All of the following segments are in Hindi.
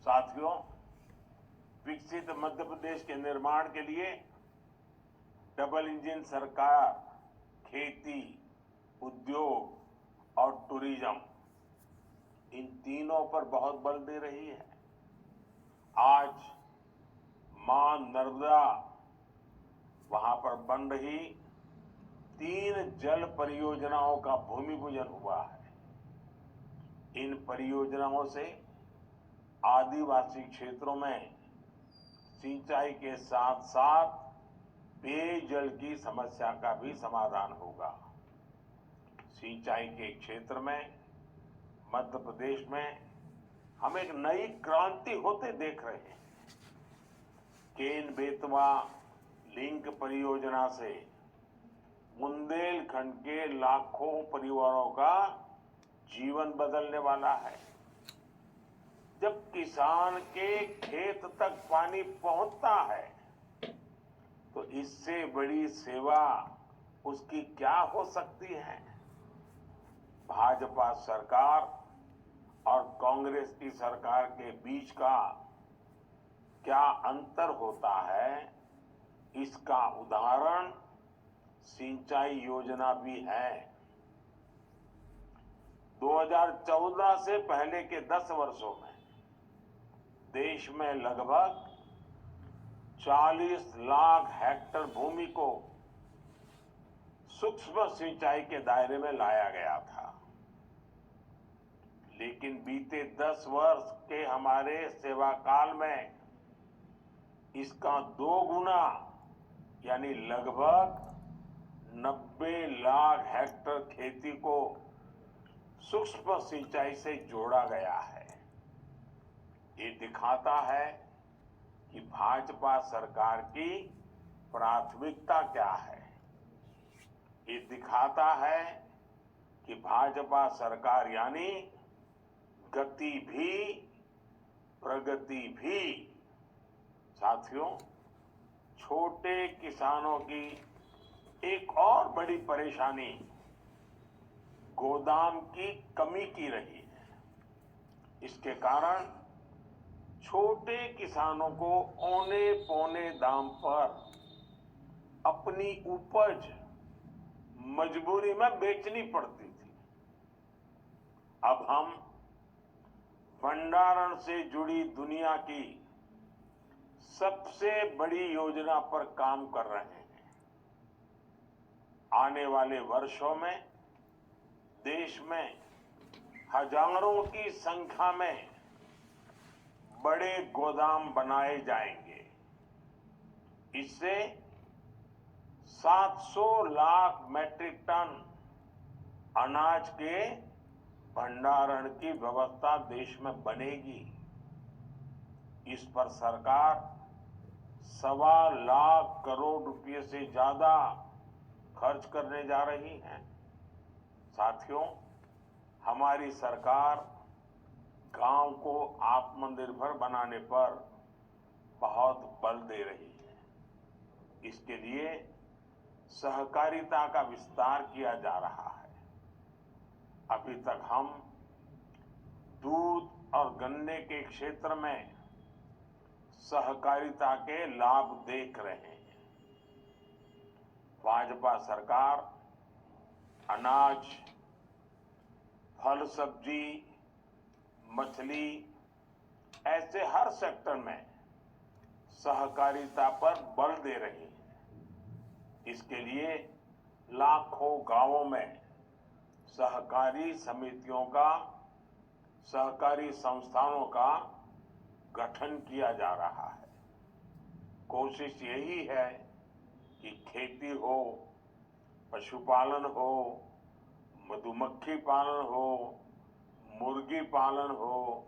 साथियों, विकसित मध्य प्रदेश के निर्माण के लिए डबल इंजन सरकार खेती, उद्योग और टूरिज्म इन तीनों पर बहुत बल दे रही है। आज मां नर्मदा वहां पर बन रही 3 जल परियोजनाओं का भूमि पूजन हुआ है। इन परियोजनाओं से आदिवासी क्षेत्रों में सिंचाई के साथ साथ पेयजल की समस्या का भी समाधान होगा। सिंचाई के क्षेत्र में मध्य प्रदेश में हम एक नई क्रांति होते देख रहे हैं। केन बेतवा लिंक परियोजना से बुंदेलखंड के लाखों परिवारों का जीवन बदलने वाला है। जब किसान के खेत तक पानी पहुंचता है तो इससे बड़ी सेवा उसकी क्या हो सकती है। भाजपा सरकार और कांग्रेस की सरकार के बीच का क्या अंतर होता है, इसका उदाहरण सिंचाई योजना भी है। 2014 से पहले के 10 वर्षों में देश में लगभग 40 लाख हेक्टेयर भूमि को सूक्ष्म सिंचाई के दायरे में लाया गया था। लेकिन बीते 10 वर्ष के हमारे सेवा काल में इसका 2 गुना यानी लगभग 90 लाख हेक्टेयर खेती को सूक्ष्म सिंचाई से जोड़ा गया है। ये दिखाता है कि भाजपा सरकार की प्राथमिकता क्या है। ये दिखाता है कि भाजपा सरकार यानी गति भी प्रगति भी। साथियों, छोटे किसानों की एक और बड़ी परेशानी गोदाम की कमी की रही है। इसके कारण छोटे किसानों को औने पौने दाम पर अपनी उपज मजबूरी में बेचनी पड़ती थी। अब हम भंडारण से जुड़ी दुनिया की सबसे बड़ी योजना पर काम कर रहे हैं। आने वाले वर्षों में देश में हजारों की संख्या में बड़े गोदाम बनाए जाएंगे। इससे 700 लाख मैट्रिक टन अनाज के भंडारण की व्यवस्था देश में बनेगी। इस पर सरकार 1.25 लाख करोड़ रुपए से ज्यादा खर्च करने जा रही है। साथियों, हमारी सरकार गांव को आत्मनिर्भर बनाने पर बहुत बल दे रही है। इसके लिए सहकारिता का विस्तार किया जा रहा है। अभी तक हम दूध और गन्ने के क्षेत्र में सहकारिता के लाभ देख रहे हैं। भाजपा सरकार अनाज, फल सब्जी, मछली ऐसे हर सेक्टर में सहकारिता पर बल दे रही है। इसके लिए लाखों गांवों में सहकारी समितियों का, सहकारी संस्थानों का गठन किया जा रहा है। कोशिश यही है कि खेती हो, पशुपालन हो, मधुमक्खी पालन हो, मुर्गी पालन हो,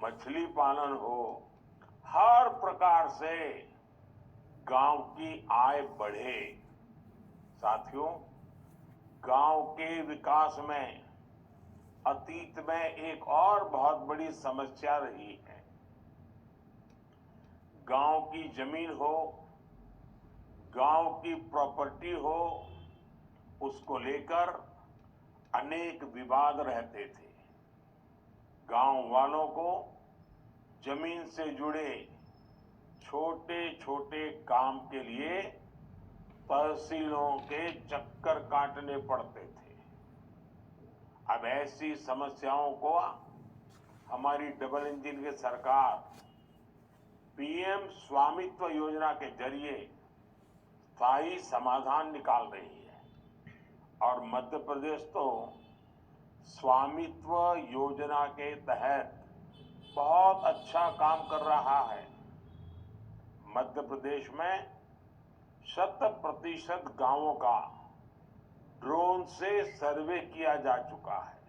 मछली पालन हो, हर प्रकार से गांव की आय बढ़े। साथियों, गांव के विकास में अतीत में एक और बहुत बड़ी समस्या रही है। गांव की जमीन हो, गांव की प्रॉपर्टी हो, उसको लेकर अनेक विवाद रहते थे। गांव वालों को जमीन से जुड़े छोटे छोटे काम के लिए तहसीलों के चक्कर काटने पड़ते थे। अब ऐसी समस्याओं को हमारी डबल इंजन की सरकार पीएम स्वामित्व योजना के जरिए स्थायी समाधान निकाल रही है और मध्य प्रदेश तो स्वामित्व योजना के तहत बहुत अच्छा काम कर रहा है। मध्य प्रदेश में 100% गांवों का ड्रोन से सर्वे किया जा चुका है।